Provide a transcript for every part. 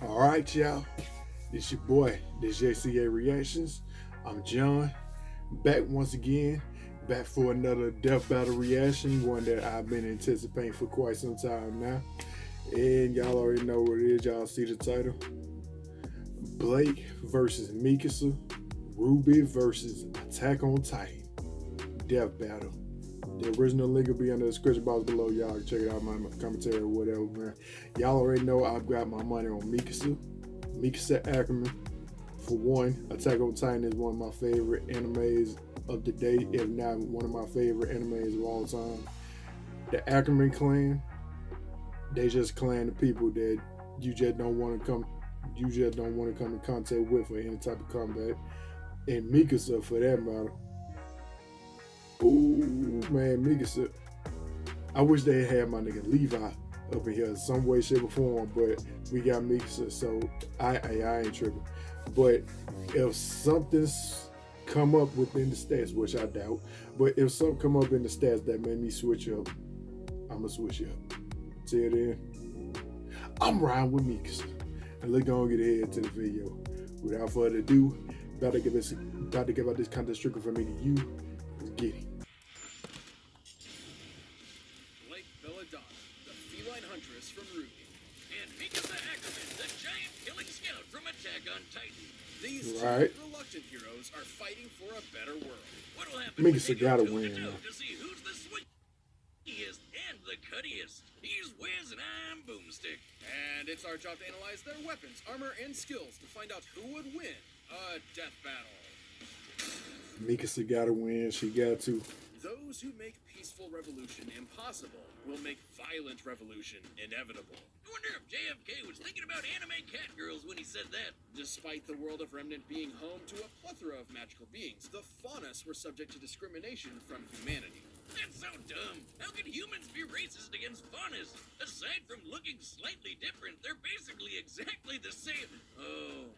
All right, y'all. This your boy, this J.C.A. Reactions. I'm John, back once again, back for another Death Battle reaction, one that I've been anticipating for quite some time now. And y'all already know what it is. Y'all see the title: Blake versus Mikasa, Ruby versus Attack on Titan, Death Battle. The original link will be in the description box below. Y'all can check it out, my commentary or whatever, man. Y'all already know I've got my money on Mikasa Ackerman. For one, Attack on Titan is one of my favorite animes of the day, if not one of my favorite animes of all time. The Ackerman clan, they just clan of people that you just don't want to come in contact with for any type of combat. And Mikasa, for that matter, ooh man, Mikasa. I wish they had my nigga Levi up in here in some way, shape, or form, but we got Mikasa, so I ain't tripping. But if something's come up within the stats, which I doubt, but if something come up in the stats that made me switch up, I'ma switch up. Till then, I'm riding with Mikasa. And let's go and get ahead to the video. Without further ado, about to give out this content strictly for me to you. Let's get it. The feline huntress from Ruby, and Mikasa Ackerman, the giant killing scout from Attack on Titan. These two reluctant heroes are fighting for a better world. What'll happen Mikasa gotta win to see who's the sweetiest and the cuttiest? He's Wiz and I'm Boomstick. And it's our job to analyze their weapons, armor, and skills to find out who would win a death battle. Mikasa gotta win. She got to. Those who make peaceful revolution impossible will make violent revolution inevitable. I wonder if JFK was thinking about anime cat girls when he said that. Despite the world of Remnant being home to a plethora of magical beings, the Faunus were subject to discrimination from humanity. That's so dumb. How can humans be racist against Faunus? Aside from looking slightly different, they're basically exactly the same. Oh,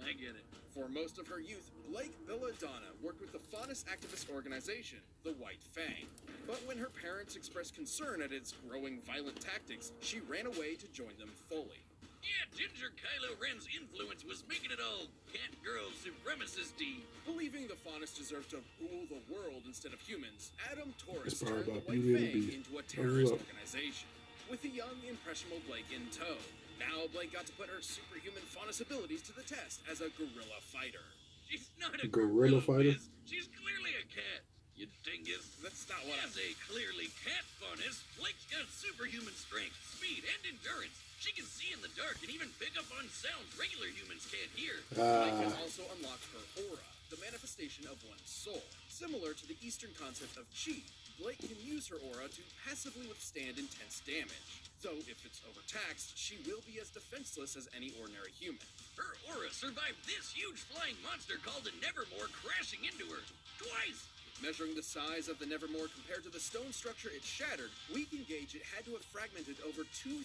I get it. For most of her youth, Blake Belladonna worked with the Faunus activist organization, the White Fang. But when her parents expressed concern at its growing violent tactics, she ran away to join them fully. Yeah, Ginger Kylo Ren's influence was making it all cat-girl supremacist-y. Believing the Faunus deserved to rule the world instead of humans, Adam Taurus turned the White Fang into a terrorist organization, with the young, impressionable Blake in tow. Now Blake got to put her superhuman Faunus abilities to the test as a guerrilla fighter. She's not a gorilla fighter. She's clearly a cat. You dingus. That's not what As a clearly cat Faunus, Blake's got superhuman strength, speed, and endurance. She can see in the dark and even pick up on sounds regular humans can't hear. Blake has also unlocked her aura, the manifestation of one's soul. Similar to the Eastern concept of chi, Blake can use her aura to passively withstand intense damage. Though if it's overtaxed, she will be as defenseless as any ordinary human. Her aura survived this huge flying monster called a Nevermore crashing into her twice. Measuring the size of the Nevermore compared to the stone structure it shattered, we can gauge it had to have fragmented over 2,000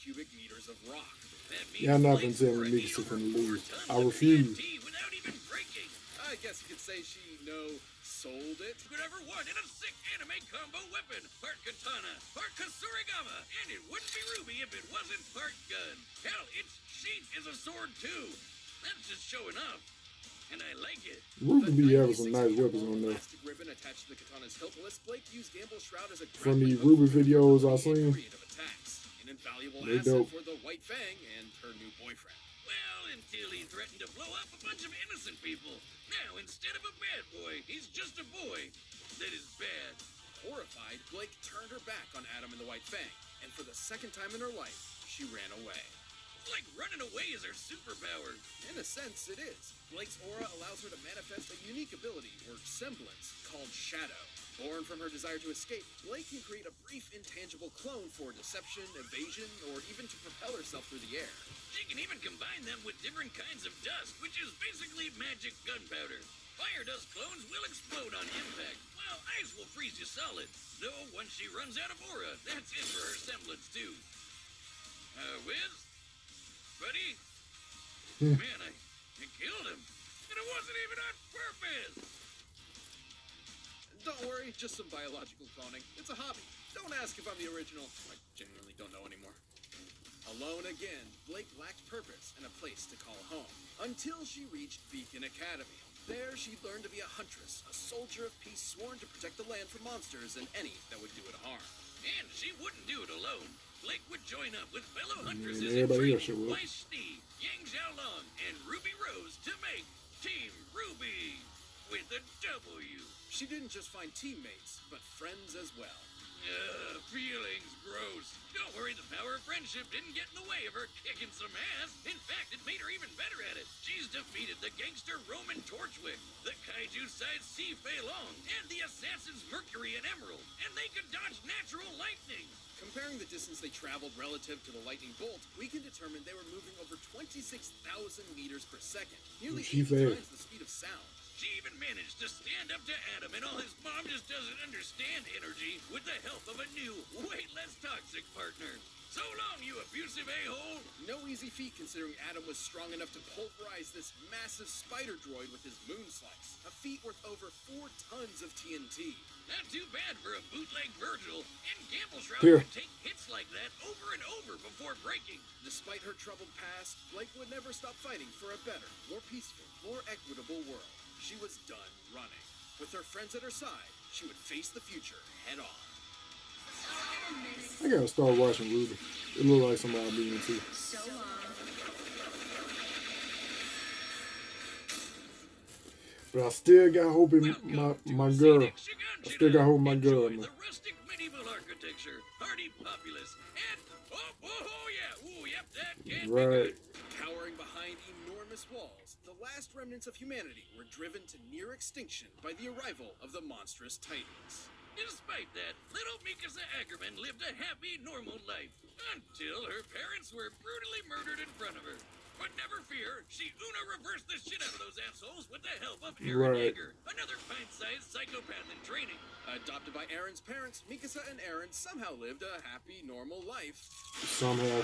cubic meters of rock. Y'all not gonna tell me Mikasa from lose. I refuse. Without even breaking. I guess you could say she, sold it. Could ever wanted a sick anime combo weapon. Part katana, part kasurigama, and it wouldn't be Ruby if it wasn't part gun. Hell, its sheath is a sword too. That's just showing off. And I like it. Ruby be having some nice weapons on there. Ribbon attached to the katana's hilt lets Blake use Gamble's shroud as a from the Ruby videos I've seen. An invaluable asset for the White Fang and her new boyfriend. Well, until he threatened to blow up a bunch of innocent people. Now, instead of a bad boy, he's just a boy that is bad. Horrified, Blake turned her back on Adam and the White Fang, and for the second time in her life, she ran away. It's like running away is her superpower. In a sense, it is. Blake's aura allows her to manifest a unique ability, or semblance, called Shadow. Born from her desire to escape, Blake can create a brief, intangible clone for deception, evasion, or even to propel herself through the air. She can even combine them with different kinds of dust, which is basically magic gunpowder. Fire dust clones will explode on impact, while ice will freeze you solid. Though, once she runs out of aura, that's it for her semblance, too. Wiz? Buddy? Man, I killed him. And it wasn't even on purpose. Don't worry, just some biological cloning. It's a hobby. Don't ask if I'm the original. I genuinely don't know anymore. Alone again, Blake lacked purpose and a place to call home. Until she reached Beacon Academy. There, she learned to be a huntress, a soldier of peace sworn to protect the land from monsters and any that would do it harm. And she wouldn't do it alone. Blake would join up with fellow huntresses in everybody else training, would. Weiss Schnee, Yang Xiaolong, and Ruby Rose to make Team Ruby with a W. She didn't just find teammates, but friends as well. Feelings gross. Don't worry, the power of friendship didn't get in the way of her kicking some ass. In fact, it made her even better at it. She's defeated the gangster Roman Torchwick, the kaiju-sized Si Fei Long, and the assassins Mercury and Emerald, and they could dodge natural lightning. Comparing the distance they traveled relative to the lightning bolt, we can determine they were moving over 26,000 meters per second, nearly 80 times the speed of sound. She even managed to stand up to Adam and all his mom just doesn't understand energy with the help of a new, way less toxic partner. So long, you abusive a-hole! No easy feat considering Adam was strong enough to pulverize this massive spider droid with his moon slice, a feat worth over 4 tons of TNT. Not too bad for a bootleg Virgil, and Gamble Shroud could take hits like that over and over before breaking. Despite her troubled past, Blake would never stop fighting for a better, more peaceful, more equitable world. She was done running. With her friends at her side, she would face the future head on. I gotta start watching Ruby. It look like somebody I'm being into. So long. But I still got hope in my girl. I still got hope in my girl, man. The rustic medieval architecture, hardy populace, and yep, that can't be good. Cowering behind enormous walls, the last remnants of humanity were driven to near extinction by the arrival of the monstrous titans. Despite that, little Mikasa Ackerman lived a happy, normal life until her parents were brutally murdered in front of her. But never fear, she reversed the shit out of those assholes with the help of Eren Yeager, another pint-sized psychopath in training. Adopted by Eren's parents, Mikasa and Eren somehow lived a happy, normal life. Somehow.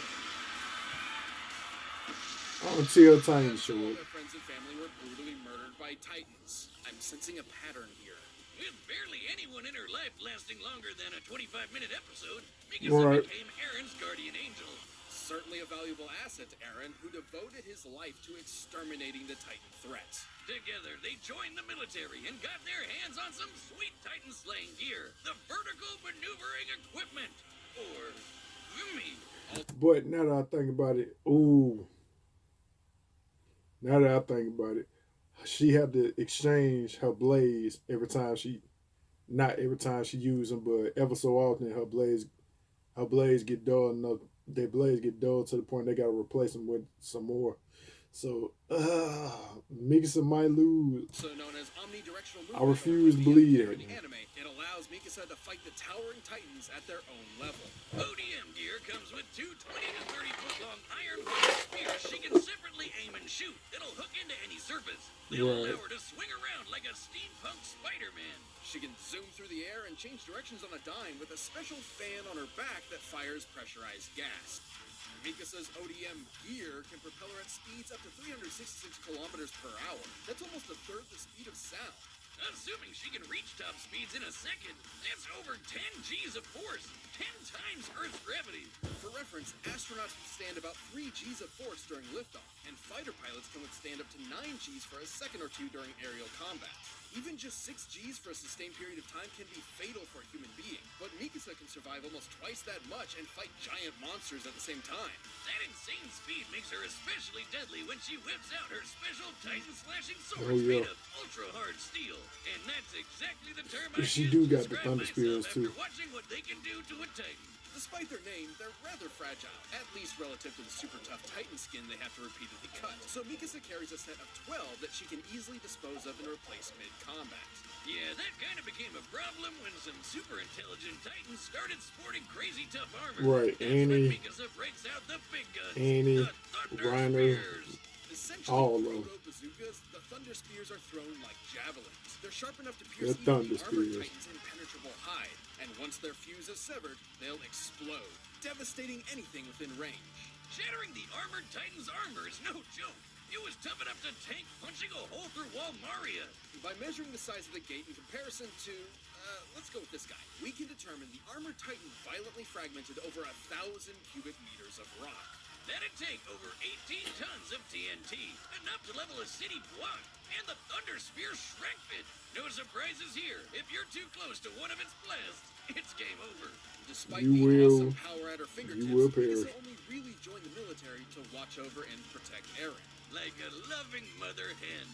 Until Titans show All up. their friends and family were brutally murdered by Titans. I'm sensing a pattern here. With barely anyone in her life lasting longer than a 25-minute episode, Mikasa became Eren's guardian angel. Certainly a valuable asset to Eren, who devoted his life to exterminating the Titan threat. Together, they joined the military and got their hands on some sweet Titan-slaying gear, the vertical maneuvering equipment, or VMI. But now that I think about it, now that I think about it, she had to exchange her blades every time not every time she used them, but ever so often her blades get dull enough. Their blades get dull to the point they gotta replace them with some more. So, Mikasa might lose. So known as omnidirectional movement. I refuse to believe in that. the anime, it allows Mikasa to fight the towering titans at their own level. ODM gear comes with two 20 to 30 foot long iron spears she can separately aim and shoot. It'll hook into any surface. They'll allow her to swing around like a steampunk Spider-Man. She can zoom through the air and change directions on a dime with a special fan on her back that fires pressurized gas. Mikasa's ODM gear can propel her at speeds up to 366 kilometers per hour. That's almost a third the speed of sound. Assuming she can reach top speeds in a second, that's over 10 G's of force, 10 times Earth's gravity. For reference, astronauts withstand about 3 G's of force during liftoff, and fighter pilots can withstand up to 9 G's for a second or two during aerial combat. Even just 6 G's for a sustained period of time can be fatal for a human being, but Mikasa can survive almost twice that much and fight giant monsters at the same time. That insane speed makes her especially deadly when she whips out her special Titan-slashing swords made of ultra-hard steel. And that's exactly the term I She use do to got the describe thunder myself spears, too. after watching what they can do to a Titan. Despite their name, they're rather fragile, at least relative to the super tough Titan skin they have to repeatedly cut. So Mikasa carries a set of 12 that she can easily dispose of and replace mid-combat. Yeah, that kind of became a problem when some super intelligent Titans started sporting crazy tough armor. Right, That's Annie, when Mikasa breaks out the big guns, Annie, the Thunder Reiner, Spears. Essentially, all of them. bazookas, the Thunder Spears are thrown like javelins. They're sharp enough to pierce The even Thunder the armored Spears. Titan's impenetrable hide. And once their fuse is severed, they'll explode, devastating anything within range. Shattering the armored Titan's armor is no joke. It was tough enough to tank punching a hole through Walmaria. By measuring the size of the gate in comparison to, let's go with this guy, we can determine the armored Titan violently fragmented over 1,000 cubic meters of rock. That'd take over 18 tons of TNT, enough to level a city block, and the Thunder Spear shreked it. No surprises here. If you're too close to one of its blasts, it's game over. Despite the awesome power at her fingertips, Mikasa only really joined the military to watch over and protect Eren. Like a loving mother hen.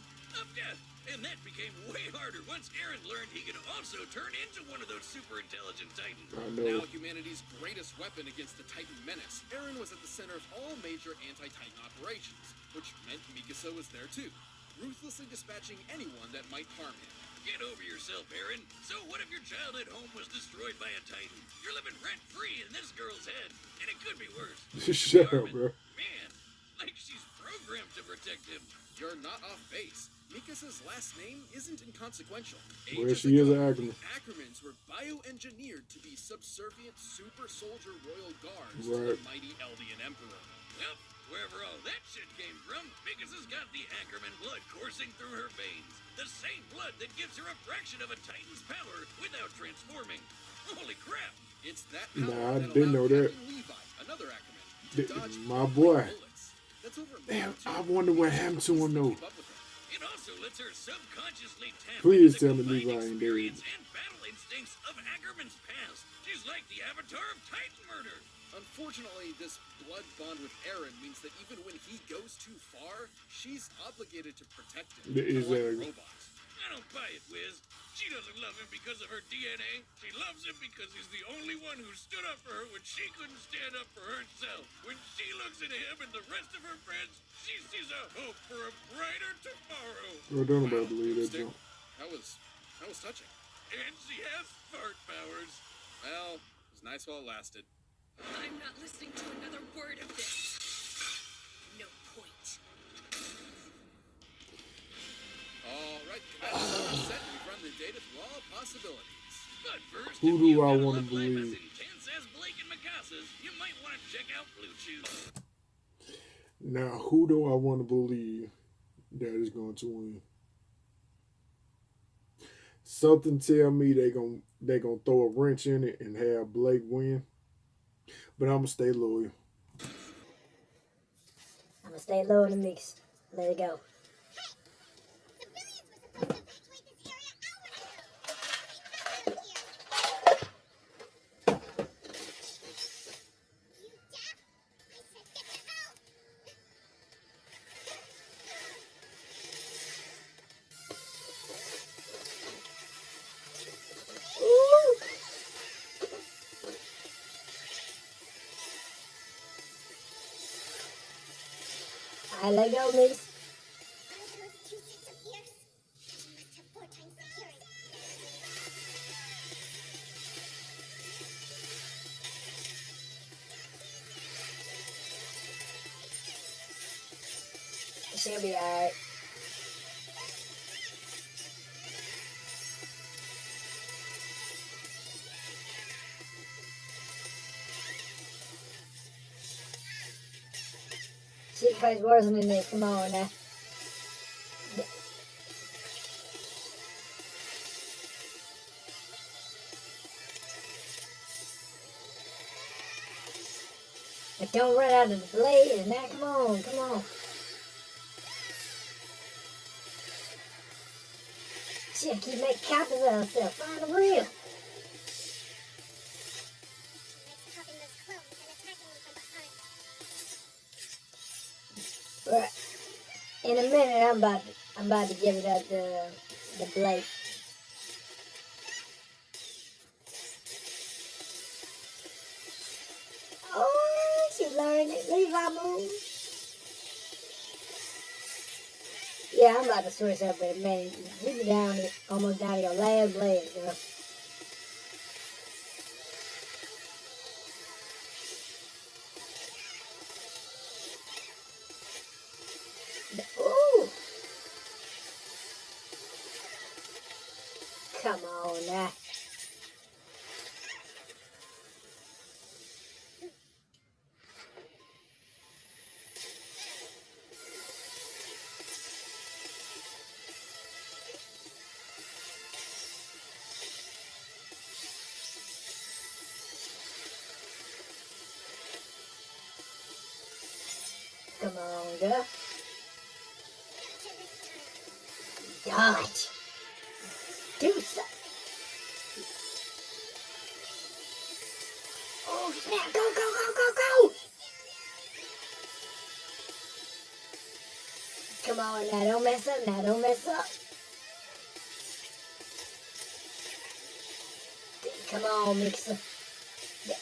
And that became way harder once Eren learned he could also turn into one of those super intelligent Titans. Now humanity's greatest weapon against the Titan menace, Eren was at the center of all major anti-Titan operations, which meant Mikasa was there too, ruthlessly dispatching anyone that might harm him. Get over yourself, Eren. So what if your childhood home was destroyed by a Titan? You're living rent-free in this girl's head, and it could be worse. Shut up, bro. Man, like she's programmed to protect him. You're not off base. Mikasa's last name isn't inconsequential. Well, she is an Ackerman. Ackermans were bioengineered to be subservient super soldier royal guards to the mighty Eldian Emperor. Well, wherever all that shit came from, Mikasa's got the Ackerman blood coursing through her veins. The same blood that gives her a fraction of a Titan's power without transforming. Holy crap! It's that power I that didn't know that. Levi, another Ackerman, to dodge my boy. bullets. That's over. Damn, I wonder what happened to him though. It also lets her subconsciously tap Please into tell the me Levi combined ain't dead. experience and battle instincts of Ackerman's past. She's like the avatar of Titan murder. Unfortunately, this blood bond with Eren means that even when he goes too far, she's obligated to protect him. Exactly. Like robots. I don't buy it, Wiz. She doesn't love him because of her DNA. She loves him because he's the only one who stood up for her when she couldn't stand up for herself. When she looks at him and the rest of her friends, she sees a hope for a brighter tomorrow. Well, don't nobody believe that junk. That was touching. And she has fart powers. Well, it was nice while it lasted. I'm not listening to another word of this. No point. All right, that's set. We've run the data through all possibilities. But first, Who do I want to believe? As Blake and Mikasa's, you might want to check out Blue Chew. Now, who do I want to believe that is going to win? Something tell me they gonna throw a wrench in it and have Blake win. But I'm gonna stay loyal. I'm gonna stay low in the mix. Let it go. I let go, miss. She'll be alright. She fights worse than this. Come on now. But don't run out of the blade now. Come on, come on. She'll keep making copies of herself. Find the real. But in a minute, I'm about to give it up the blade. Oh, she learned it. Levi move. Yeah, I'm about to switch up in a minute. You be down to, almost down to your last blade, girl. Ooh. Come on now. on, girl. Dodge. Do something. Oh, snap. Go, go, go, go, go. Come on, now don't mess up, now don't mess up. Come on, Mikasa. No!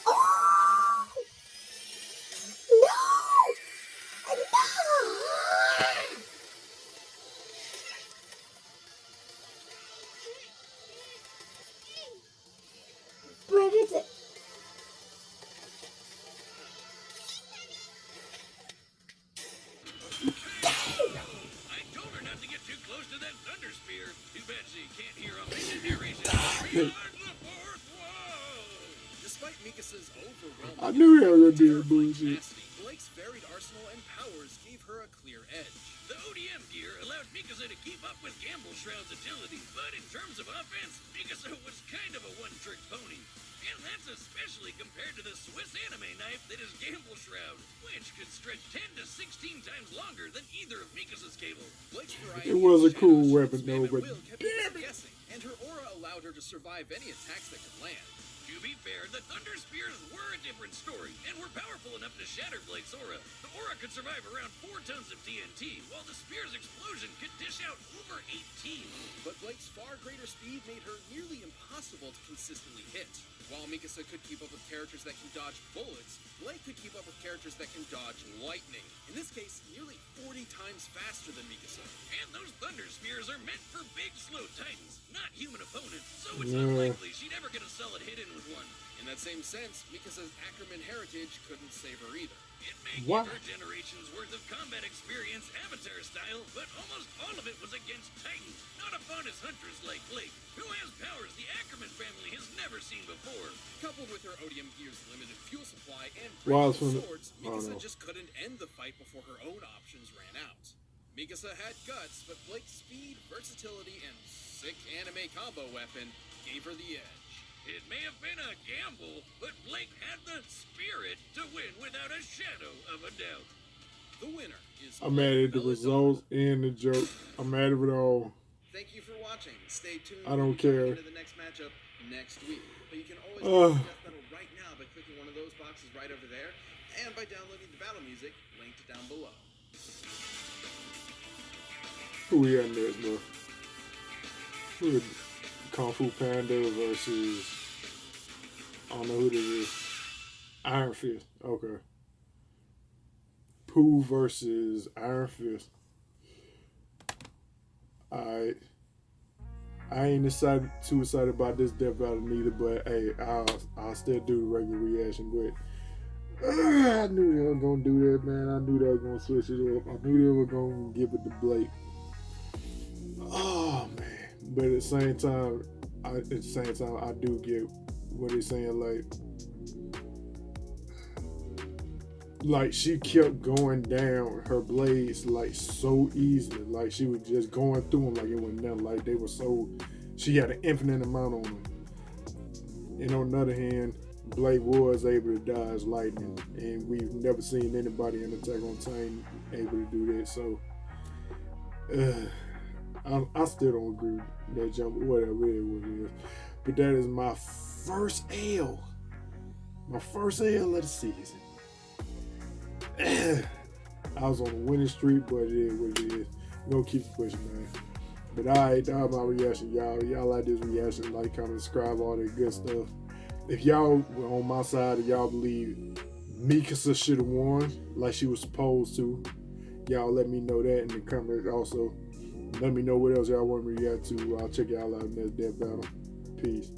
Oh! No! No! Where is it? I told her not to get too close to that thunder spear. Too bad she can't hear amazing narration beyond the fourth wall. Despite Mikasa's overwhelming I knew they were gonna do that terrifying bullshit. tenacity, Blake's varied arsenal and powers gave her a clear edge. The ODM gear allowed Mikasa to keep up with Gamble Shroud's agility, but in terms of offense, Mikasa was kind of a one-trick pony. And that's especially compared to the Swiss anime knife that is Gamble Shroud, which could stretch 10 to 16 times longer than either of Mikasa's cable. Blake's variety It was a of cool shadows, weapon, spam, though, and but will kept Mikasa guessing, and her aura allowed her to survive any attacks that could land. To be fair, the Thunder Spears were a different story, and were powerful enough to shatter Blake's aura. The aura could survive around 4 tons of TNT, while the Spear's explosion could dish out over 18. But Blake's far greater speed made her nearly impossible to consistently hit. While Mikasa could keep up with characters that can dodge bullets, Blake could keep up with characters that can dodge lightning. In this case, nearly 40 times faster than Mikasa. And those Thunder Spears are meant for big, slow titans, not human opponents, so it's unlikely she'd ever get a solid hit in with one. In that same sense, Mikasa's Ackerman heritage couldn't save her either. It may What? give her generations worth of combat experience Avatar style, but almost all of it was against titans, not upon his hunters like Blake, who has powers the Ackerman family has never seen before. Coupled with her Odium gear's limited fuel supply and Wild breaking from- swords, oh, Mikasa no. just couldn't end the fight before her own options ran out. Mikasa had guts, but Blake's speed, versatility, and sick anime combo weapon gave her the edge. It may have been a gamble, but Blake had the spirit to win without a shadow of a doubt. The winner is I'm mad at the Blake results and the joke. I'm mad at it all. Thank you for watching. Stay tuned. I don't We'll be care. into the next matchup next week. But you can always Ugh. watch Death Battle right now by clicking one of those boxes right over there, and by downloading the battle music linked down below. Who we got next, bro? Who is Kung Fu Panda versus, I don't know who this is. Iron Fist. Okay. Pooh versus Iron Fist. Alright. I ain't too excited about this death battle neither, but hey, I'll still do the regular reaction. But I knew they were gonna do that, man. I knew they were gonna switch it up. I knew they were gonna give it to Blake. Oh man! But at the same time, I do get what they're saying. Like she kept going down her blades like so easily. Like she was just going through them like it was nothing. Like they were so. She had an infinite amount on them. And on the other hand, Blake was able to dodge lightning, and we've never seen anybody in Attack on Titan able to do that. So. I still don't agree with that jump, whatever it is. But that is my first L. My first L of the season. I was on a winning streak, but it is what it is. We're gonna keep pushing, man. But alright, that was my reaction, y'all. Y'all like this reaction, like, comment, subscribe, all that good stuff. If y'all were on my side and y'all believe Mikasa should have won like she was supposed to, y'all let me know that in the comments. Also, let me know what else y'all want me to react to. I'll check y'all out in this death battle. Peace.